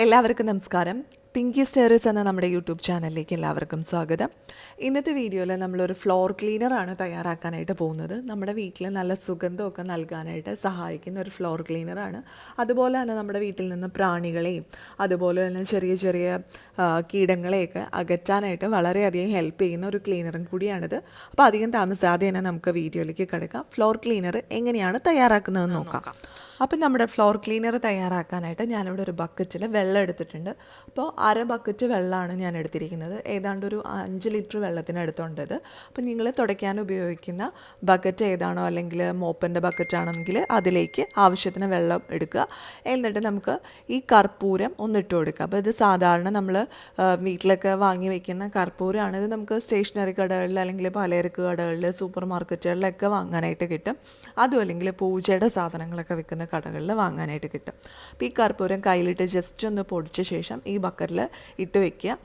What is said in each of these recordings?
എല്ലാവർക്കും നമസ്കാരം. പിങ്കി സ്റ്റേറീസ് എന്ന നമ്മുടെ യൂട്യൂബ് ചാനലിലേക്ക് എല്ലാവർക്കും സ്വാഗതം. ഇന്നത്തെ വീഡിയോയിൽ നമ്മളൊരു ഫ്ലോർ ക്ലീനറാണ് തയ്യാറാക്കാനായിട്ട് പോകുന്നത്. നമ്മുടെ വീട്ടിൽ നല്ല സുഗന്ധമൊക്കെ നൽകാനായിട്ട് സഹായിക്കുന്ന ഒരു ഫ്ലോർ ക്ലീനറാണ്. അതുപോലെ തന്നെ നമ്മുടെ വീട്ടിൽ നിന്ന് പ്രാണികളെയും അതുപോലെ തന്നെ ചെറിയ ചെറിയ കീടങ്ങളെയൊക്കെ അകറ്റാനായിട്ട് വളരെയധികം ഹെൽപ്പ് ചെയ്യുന്ന ഒരു ക്ലീനറും കൂടിയാണിത്. അപ്പോൾ അധികം താമസിയാതെ തന്നെ നമുക്ക് വീഡിയോയിലേക്ക് കിടക്കാം. ഫ്ലോർ ക്ലീനർ എങ്ങനെയാണ് തയ്യാറാക്കുന്നതെന്ന് നോക്കാം. അപ്പം നമ്മുടെ ഫ്ലോർ ക്ലീനർ തയ്യാറാക്കാനായിട്ട് ഞാനിവിടെ ഒരു ബക്കറ്റിൽ വെള്ളം എടുത്തിട്ടുണ്ട്. അപ്പോൾ അര ബക്കറ്റ് വെള്ളമാണ് ഞാൻ എടുത്തിരിക്കുന്നത്. ഏതാണ്ട് ഒരു 5 ലിറ്റർ വെള്ളത്തിനടുത്തുണ്ടത്. അപ്പോൾ നിങ്ങൾ തുടയ്ക്കാൻ ഉപയോഗിക്കുന്ന ബക്കറ്റ് ഏതാണോ, അല്ലെങ്കിൽ മോപ്പൻ്റെ ബക്കറ്റ് ആണെങ്കിൽ അതിലേക്ക് ആവശ്യത്തിന് വെള്ളം എടുക്കുക. എന്നിട്ട് നമുക്ക് ഈ കർപ്പൂരം ഒന്നിട്ട് കൊടുക്കുക. അപ്പോൾ ഇത് സാധാരണ നമ്മൾ വീട്ടിലൊക്കെ വാങ്ങി വയ്ക്കുന്ന കർപ്പൂരമാണ്. ഇത് നമുക്ക് സ്റ്റേഷനറി കടകളിൽ അല്ലെങ്കിൽ പലചരക്ക് കടകളിൽ സൂപ്പർ മാർക്കറ്റുകളിലൊക്കെ വാങ്ങാനായിട്ട് കിട്ടും. അതും അല്ലെങ്കിൽ പൂജയുടെ സാധനങ്ങളൊക്കെ വിൽക്കുന്ന കടകളിൽ വാങ്ങാനായിട്ട് കിട്ടും. അപ്പോൾ ഈ കർപ്പൂരം കയ്യിലിട്ട് ജസ്റ്റ് ഒന്ന് പൊടിച്ച ശേഷം ഈ ബക്കറ്റിൽ ഇട്ട് വയ്ക്കുക.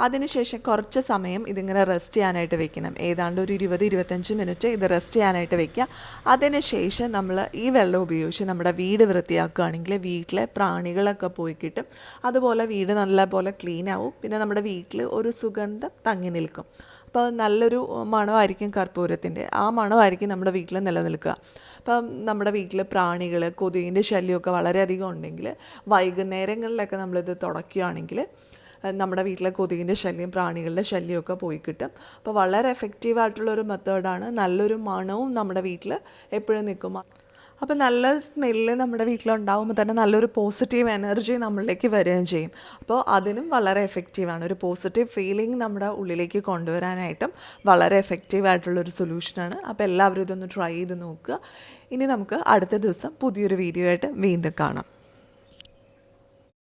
അതിനുശേഷം കുറച്ച് സമയം ഇതിങ്ങനെ റെസ്റ്റ് ചെയ്യാനായിട്ട് വെക്കണം. ഏതാണ്ട് ഒരു 20-25 മിനിറ്റ് ഇത് റെസ്റ്റ് ചെയ്യാനായിട്ട് വെക്കുക. അതിനുശേഷം നമ്മൾ ഈ വെള്ളം ഉപയോഗിച്ച് നമ്മുടെ വീട് വൃത്തിയാക്കുകയാണെങ്കിൽ വീട്ടിലെ പ്രാണികളൊക്കെ പോയി കിട്ടും. അതുപോലെ വീട് നല്ലപോലെ ക്ലീൻ ആവും. പിന്നെ നമ്മുടെ വീട്ടിൽ ഒരു സുഗന്ധം തങ്ങി നിൽക്കും. അപ്പോൾ നല്ലൊരു മണമായിരിക്കും കർപ്പൂരത്തിൻ്റെ. ആ മണമായിരിക്കും നമ്മുടെ വീട്ടിൽ നിലനിൽക്കുക. അപ്പം നമ്മുടെ വീട്ടിൽ പ്രാണികൾ, കൊതുകിൻ്റെ ശല്യമൊക്കെ വളരെയധികം ഉണ്ടെങ്കിൽ വൈകുന്നേരങ്ങളിലൊക്കെ നമ്മളിത് തുടയ്ക്കുകയാണെങ്കിൽ നമ്മുടെ വീട്ടിലെ കൊതുകിൻ്റെ ശല്യം, പ്രാണികളുടെ ശല്യമൊക്കെ പോയി കിട്ടും. അപ്പോൾ വളരെ എഫക്റ്റീവായിട്ടുള്ളൊരു മെത്തേഡാണ്. നല്ലൊരു മണവും നമ്മുടെ വീട്ടിൽ എപ്പോഴും നിൽക്കും. അപ്പോൾ നല്ല സ്മെല്ല് നമ്മുടെ വീട്ടിലുണ്ടാകുമ്പോൾ തന്നെ നല്ലൊരു പോസിറ്റീവ് എനർജി നമ്മളിലേക്ക് വരികയും ചെയ്യും. അപ്പോൾ അതിനും വളരെ എഫക്റ്റീവാണ്. ഒരു പോസിറ്റീവ് ഫീലിംഗ് നമ്മുടെ ഉള്ളിലേക്ക് കൊണ്ടുവരാനായിട്ടും വളരെ എഫക്റ്റീവായിട്ടുള്ളൊരു സൊല്യൂഷനാണ്. അപ്പോൾ എല്ലാവരും ഇതൊന്ന് ട്രൈ ചെയ്ത് നോക്കുക. ഇനി നമുക്ക് അടുത്ത ദിവസം പുതിയൊരു വീഡിയോ ആയിട്ട് വീണ്ടും കാണാം.